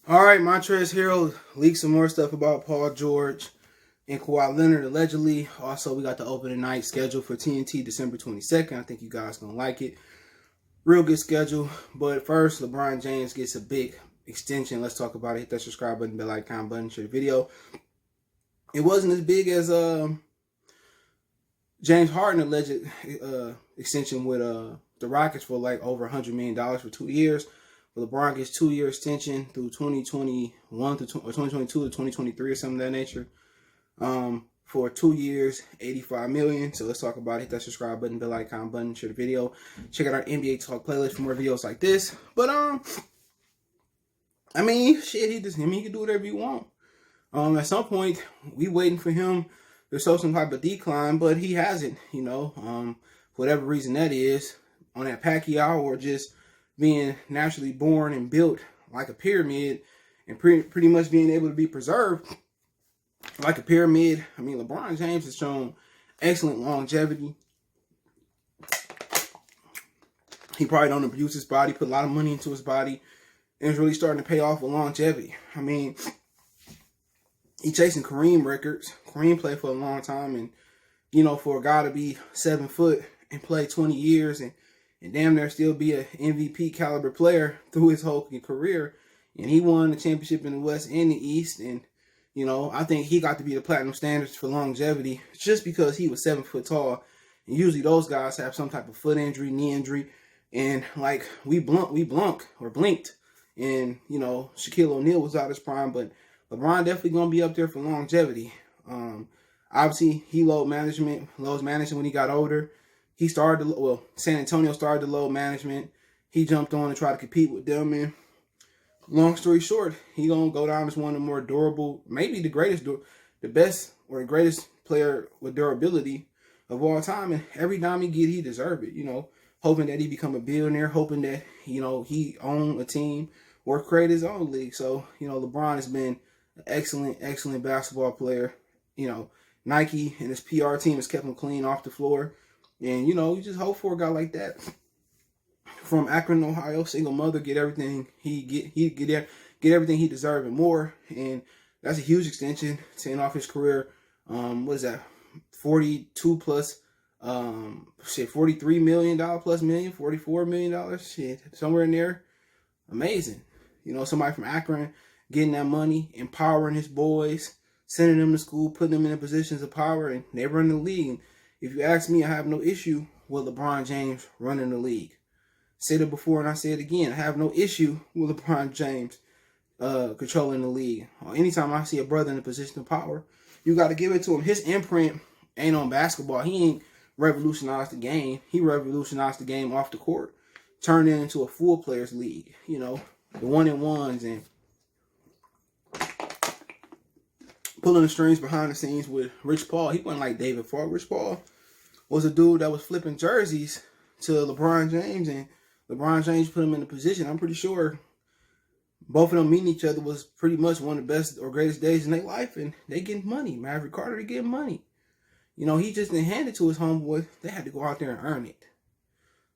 All right, Montrezl Harrell leaked some more stuff about Paul George and Kawhi Leonard allegedly. Also, we got the opening night scheduled for TNT December 22nd. I think you guys gonna like it. Real good schedule. But first, LeBron James gets a big extension. Let's talk about it. Hit that subscribe button, bell icon button, share the video. It wasn't as big as James Harden alleged extension with the Rockets for like over $100 million for 2 years. But LeBron gets 2-year extension through 2021 or 2022 to 2023 or something of that nature. For 2 years, $85 million. So let's talk about it. Hit that subscribe button, bell icon button, share the video. Check out our NBA Talk playlist for more videos like this. But I mean, shit, he can do whatever he want. At some point, we waiting for him to show some type of decline, but he hasn't. For whatever reason that is, on that Pacquiao or just being naturally born and built like a pyramid and pretty much being able to be preserved like a pyramid. I mean, LeBron James has shown excellent longevity. He probably don't abuse his body, put a lot of money into his body, and it's really starting to pay off with longevity. I mean, he's chasing Kareem records. Kareem played for a long time, and for a guy to be 7 foot and play 20 years and damn near still be an MVP caliber player through his whole career, and he won the championship in the West and the East, and I think he got to be the platinum standards for longevity just because he was 7 foot tall. And usually those guys have some type of foot injury, knee injury, and like we blinked, and Shaquille O'Neal was out his prime, but LeBron definitely gonna be up there for longevity. Obviously he load management when he got older. He started San Antonio started the load management. He jumped on and tried to compete with them, and long story short, he gonna go down as one of the more durable, maybe the best or the greatest player with durability of all time. And every dime he get, he deserve it. Hoping that he become a billionaire, hoping that he own a team or create his own league. So LeBron has been an excellent basketball player. Nike and his PR team has kept him clean off the floor, and you just hope for a guy like that. From Akron, Ohio, single mother, get everything get everything he deserved and more, and that's a huge extension to end off his career. What is that? 42 plus, $43 million plus million, $44 million, shit, somewhere in there. Amazing. Somebody from Akron getting that money, empowering his boys, sending them to school, putting them in positions of power, and they run the league. And if you ask me, I have no issue with LeBron James running the league. Said it before and I say it again. I have no issue with LeBron James controlling the league. Anytime I see a brother in a position of power, you got to give it to him. His imprint ain't on basketball. He ain't revolutionized the game. He revolutionized the game off the court, turned it into a full players league. The 1-on-1s and pulling the strings behind the scenes with Rich Paul. He wasn't like David Falk. Rich Paul was a dude that was flipping jerseys to LeBron James, and LeBron James put him in a position. I'm pretty sure both of them meeting each other was pretty much one of the best or greatest days in their life, and they getting money. Maverick Carter, they getting money. He just didn't hand it to his homeboy. They had to go out there and earn it.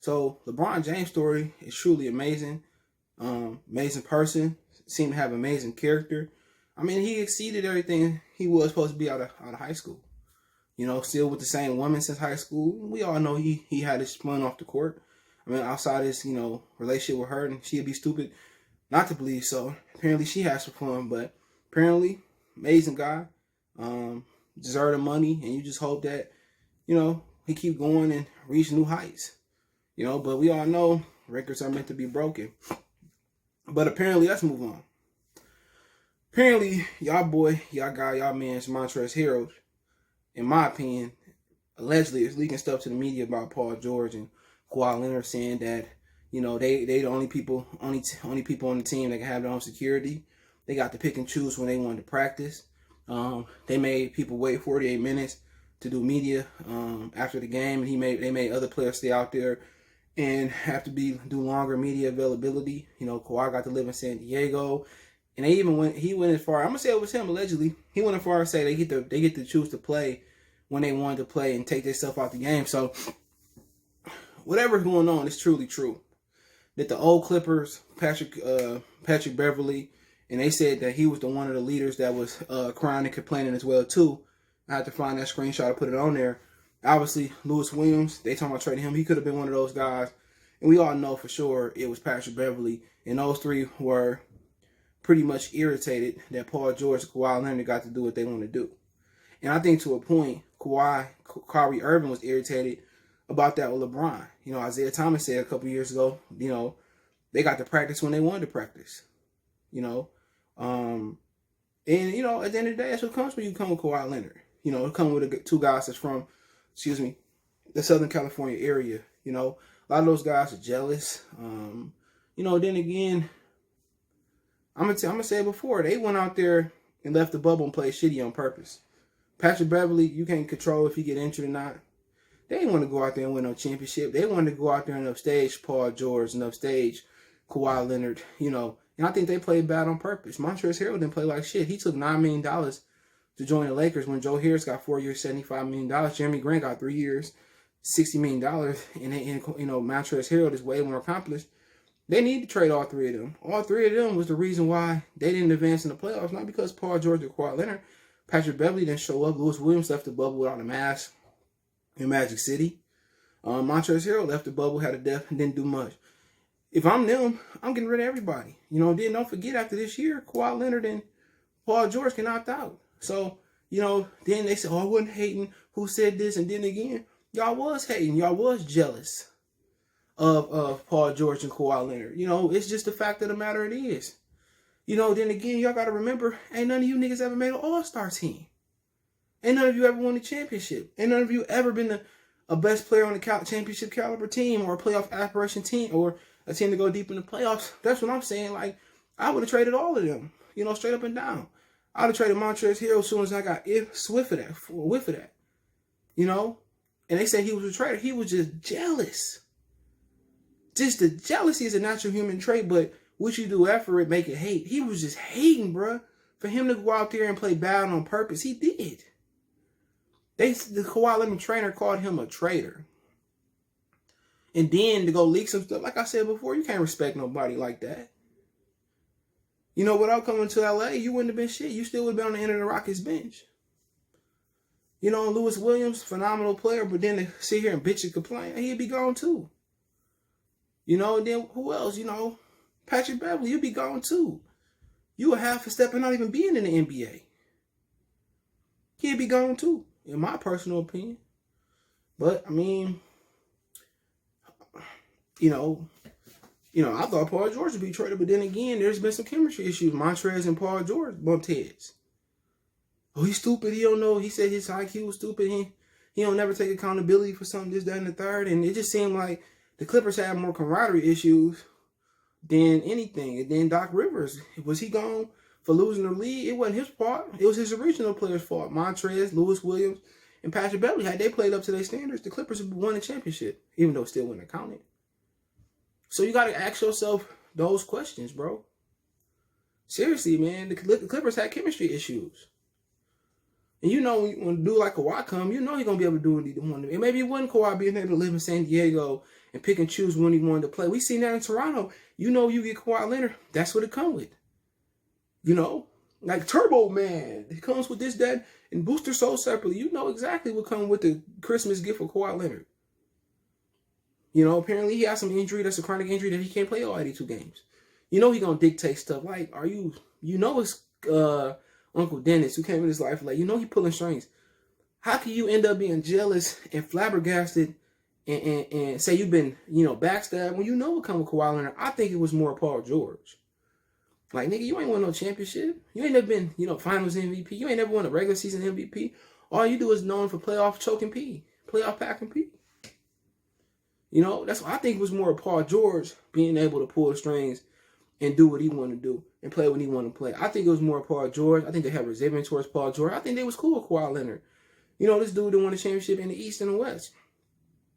So LeBron James' story is truly amazing. Amazing person. Seemed to have amazing character. I mean, he exceeded everything he was supposed to be out of high school. Still with the same woman since high school. We all know he had his fun off the court. I mean, outside his, relationship with her, and she'd be stupid not to believe so. Apparently she has some fun, but apparently, amazing guy. Deserve the money, and you just hope that, he keep going and reach new heights. But we all know records are meant to be broken. But apparently, let's move on. Apparently, y'all guy, y'all man's Montrezl Harrell, in my opinion, allegedly is leaking stuff to the media about Paul George and Kawhi Leonard, saying that they the only people on the team that can have their own security. They got to pick and choose when they wanted to practice. They made people wait 48 minutes to do media after the game, and they made other players stay out there and have to do longer media availability. Kawhi got to live in San Diego. And he went as far, I'm gonna say it was him allegedly. He went as far as say they get to choose to play when they wanted to play and take themselves out the game. So whatever's going on is truly true. That the old Clippers, Patrick Beverly And they said that he was one of the leaders that was crying and complaining as well too. I had to find that screenshot to put it on there. Obviously, Lewis Williams, they talking about trading him. He could have been one of those guys. And we all know for sure it was Patrick Beverley. And those three were pretty much irritated that Paul George and Kawhi Leonard got to do what they want to do. And I think to a point, Kyrie Irving was irritated about that with LeBron. You know, Isaiah Thomas said a couple years ago, you know, they got to practice when they wanted to practice. You know, and, you know, at the end of the day, that's what comes when you come with Kawhi Leonard. You know, it comes with two guys that's from, the Southern California area. You know, a lot of those guys are jealous. You know, then again, I'm gonna say it before, they went out there and left the bubble and played shitty on purpose. Patrick Beverley, you can't control if he get injured or not. They didn't want to go out there and win no championship. They wanted to go out there and upstage Paul George and upstage Kawhi Leonard, you know. And I think they played bad on purpose. Montrezl Harrell didn't play like shit. He took $9 million to join the Lakers when Joe Harris got 4 years, $75 million. Jeremy Grant got 3 years, $60 million. And you know, Montrezl Harrell is way more accomplished. They need to trade all three of them. All three of them was the reason why they didn't advance in the playoffs. Not because Paul George or Kawhi Leonard. Patrick Beverley didn't show up. Lewis Williams left the bubble without a mask in Magic City. Montrezl Harrell left the bubble, had a death, and didn't do much. If I'm them, I'm getting rid of everybody. You know, then don't forget after this year, Kawhi Leonard and Paul George can opt out. So, you know, then they said, oh, I wasn't hating. Who said this? And then again, y'all was hating. Y'all was jealous of Paul George and Kawhi Leonard. You know, it's just the fact of the matter it is. You know, then again, y'all got to remember, ain't none of you niggas ever made an all-star team. Ain't none of you ever won a championship. Ain't none of you ever been a best player on the championship caliber team or a playoff aspiration team or a team to go deep in the playoffs. That's what I'm saying. Like, I would have traded all of them, you know, straight up and down. I would have traded Montrezl Harrell as soon as I got whiff of that, you know. And they said he was a traitor. He was just jealous. Just the jealousy is a natural human trait, but what you do after it, make it hate. He was just hating, bruh. For him to go out there and play bad on purpose, he did. The Kawhi Leonard trainer called him a traitor. And then to go leak some stuff, like I said before, you can't respect nobody like that. You know, without coming to LA, you wouldn't have been shit. You still would have been on the end of the Rockets bench. You know, Lewis Williams, phenomenal player, but then to sit here and bitch and complain, he'd be gone too. You know, and then who else? You know, Patrick Beverley, you'd be gone too. You would have a step and not even being in the NBA. He'd be gone too, in my personal opinion. But, I mean, you know, I thought Paul George would be traded, but then again, there's been some chemistry issues. Montrezl and Paul George bumped heads. Oh, he's stupid. He don't know. He said his IQ was stupid. He don't never take accountability for something, this, that, and the third. And it just seemed like the Clippers had more camaraderie issues than anything. And then Doc Rivers, was he gone for losing the league? It wasn't his fault. It was his original players' fault. Montrezl, Lewis Williams, and Patrick Beverley. Had they played up to their standards, the Clippers would have won the championship, even though it still wouldn't have counted. So you got to ask yourself those questions, bro. Seriously, man, the Clippers had chemistry issues. And you know, when a dude like Kawhi come, you know he's going to be able to do what he wanted. And maybe it wasn't Kawhi being able to live in San Diego and pick and choose when he wanted to play. We seen that in Toronto. You know, you get Kawhi Leonard, that's what it come with. You know, like Turbo Man. It comes with this, that, and Booster Soul separately. You know exactly what comes with the Christmas gift for Kawhi Leonard. You know, apparently he has some injury. That's a chronic injury that he can't play all 82 games. You know he going to dictate stuff. Like, it's Uncle Dennis who came in his life. Like, you know he pulling strings. How can you end up being jealous and flabbergasted and say you've been, you know, backstabbed when you know what come with Kawhi Leonard? I think it was more Paul George. Like, nigga, you ain't won no championship. You ain't never been, you know, finals MVP. You ain't never won a regular season MVP. All you do is known for playoff choking P. Playoff packing P. You know, that's what I think it was more Paul George being able to pull the strings and do what he wanted to do and play when he wanted to play. I think it was more Paul George. I think they had resentment towards Paul George. I think they was cool with Kawhi Leonard. You know, this dude that won the championship in the East and the West.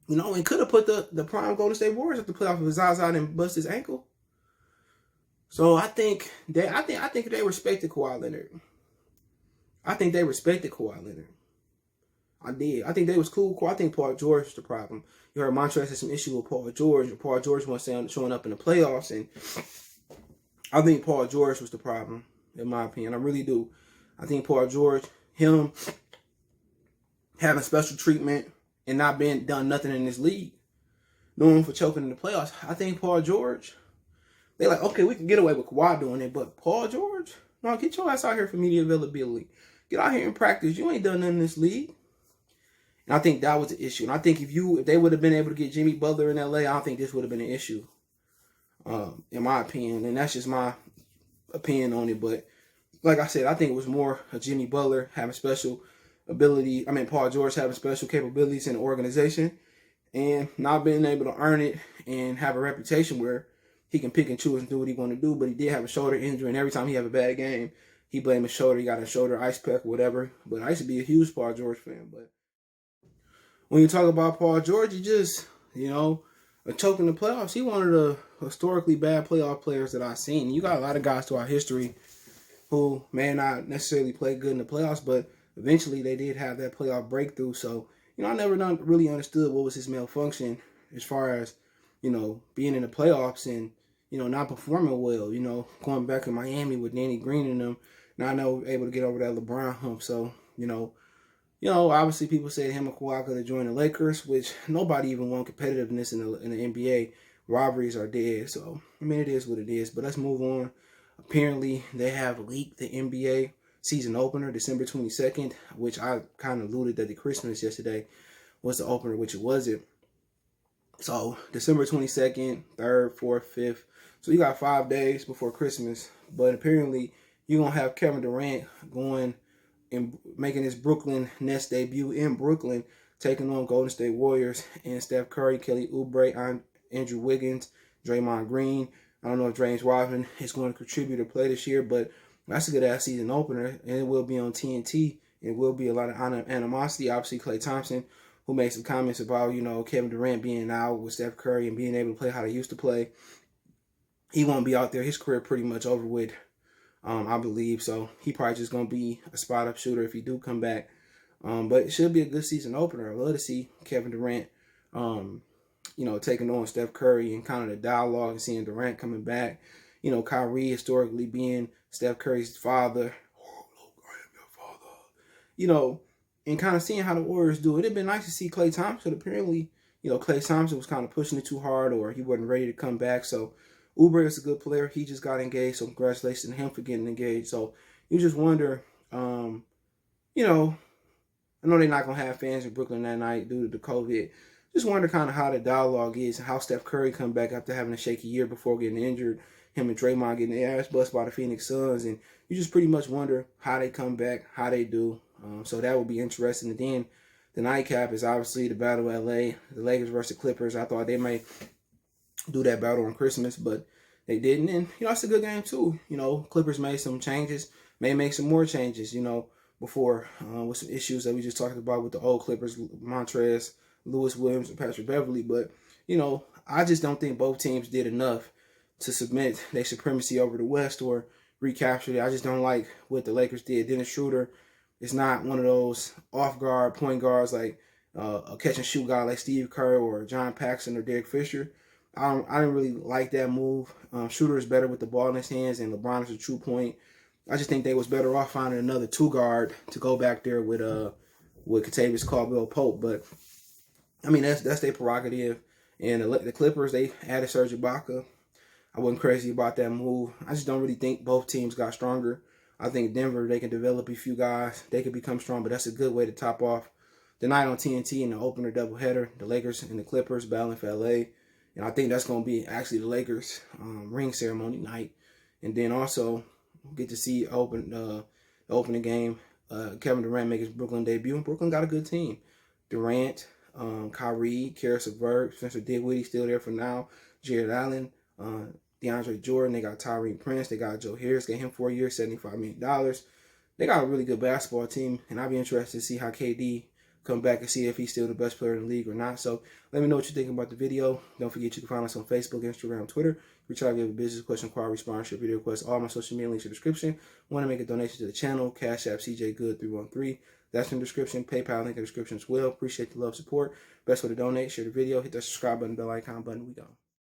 You know, and could have put the prime Golden State Warriors at the playoff if Zaza didn't bust his ankle. So I think they respected Kawhi Leonard. I think they respected Kawhi Leonard. I did. I think they was cool. I think Paul George was the problem. You heard Montrezl had some issue with Paul George, and Paul George wasn't showing up in the playoffs, and I think Paul George was the problem. in my opinion. I really do. I think Paul George, him having special treatment and not being done nothing in this league, known for choking in the playoffs. I think Paul George, they like, okay, we can get away with Kawhi doing it, but Paul George, no, get your ass out here for media availability. Get out here and practice. You ain't done nothing in this league. And I think that was the issue. And I think if they would have been able to get Jimmy Butler in LA, I don't think this would have been an issue, in my opinion. And that's just my opinion on it. But like I said, I think it was more of Jimmy Butler having special ability. I mean, Paul George having special capabilities in the organization and not being able to earn it and have a reputation where he can pick and choose and do what he want to do. But he did have a shoulder injury, and every time he have a bad game, he blamed his shoulder. He got a shoulder ice pack or whatever. But I used to be a huge Paul George fan. But when you talk about Paul George, he just, a choke in the playoffs. He one of the historically bad playoff players that I've seen. You got a lot of guys throughout history who may not necessarily play good in the playoffs, but eventually they did have that playoff breakthrough. So, I never really understood what was his malfunction as far as, being in the playoffs and, not performing well, going back in Miami with Danny Green and them, not able to get over that LeBron hump. So, obviously people said him and Kawhi could have joined the Lakers, which nobody even want competitiveness in the NBA. Rivalries are dead. So, it is what it is. But let's move on. Apparently, they have leaked the NBA season opener, December 22nd, which I kind of alluded that the Christmas yesterday was the opener, which it wasn't. So, December 22nd, 3rd, 4th, 5th. So, you got 5 days before Christmas. But apparently, you're going to have Kevin Durant going and making his Brooklyn Nets debut in Brooklyn, taking on Golden State Warriors and Steph Curry, Kelly Oubre, Andrew Wiggins, Draymond Green. I don't know if James Wiseman is going to contribute or play this year, but that's a good-ass season opener, and it will be on TNT. It will be a lot of animosity. Obviously, Klay Thompson, who made some comments about, Kevin Durant being out with Steph Curry and being able to play how they used to play. He won't be out there. His career pretty much over with, I believe. So he probably just going to be a spot-up shooter if he do come back. But it should be a good season opener. I love to see Kevin Durant, taking on Steph Curry and kind of the dialogue and seeing Durant coming back. Kyrie historically being Steph Curry's father. Oh, look, I am your father. And kind of seeing how the Warriors do it. It'd been nice to see Klay Thompson. Apparently, Klay Thompson was kind of pushing it too hard or he wasn't ready to come back. So Oubre is a good player. He just got engaged. So congratulations to him for getting engaged. So you just wonder, I know they're not going to have fans in Brooklyn that night due to the COVID. Just wonder kind of how the dialogue is and how Steph Curry come back after having a shaky year before getting injured. Him and Draymond getting their ass bust by the Phoenix Suns. And you just pretty much wonder how they come back, how they do. So that will be interesting. And then the nightcap is obviously the Battle of LA, the Lakers versus the Clippers. I thought they might do that battle on Christmas, but they didn't. And, it's a good game too. Clippers made some changes, may make some more changes, before with some issues that we just talked about with the old Clippers, Montrezl, Lewis Williams, and Patrick Beverly. But, I just don't think both teams did enough to submit their supremacy over the West or recapture it. I just don't like what the Lakers did. Dennis Schroeder is not one of those off-guard point guards like a catch-and-shoot guy like Steve Kerr or John Paxson or Derek Fisher. I didn't really like that move. Schroeder is better with the ball in his hands, and LeBron is a true point. I just think they was better off finding another two-guard to go back there with Kentavious Caldwell-Pope. But, that's their prerogative. And the Clippers, they added Serge Ibaka. I wasn't crazy about that move. I just don't really think both teams got stronger. I think Denver, they can develop a few guys. They can become strong, but that's a good way to top off the night on TNT in the opener doubleheader. The Lakers and the Clippers battling for LA. And I think that's going to be actually the Lakers' ring ceremony night. And then also get to see the opening game. Kevin Durant make his Brooklyn debut. And Brooklyn got a good team. Durant, Kyrie, Karis LeVert, Spencer Dinwiddie still there for now. Jared Allen, DeAndre Jordan. They got Tyrese Prince. They got Joe Harris. Get him 4 years, $75 million. They got a really good basketball team. And I'll be interested to see how KD come back and see if he's still the best player in the league or not. So let me know what you think about the video. Don't forget you can find us on Facebook, Instagram, Twitter. We try to give a business question, inquiry, sponsorship, video request, all my social media links in the description. Want to make a donation to the channel, Cash App CJ Good 313. That's in the description. PayPal link in the description as well. Appreciate the love, support. Best way to donate, share the video, hit that subscribe button, bell icon button. We go.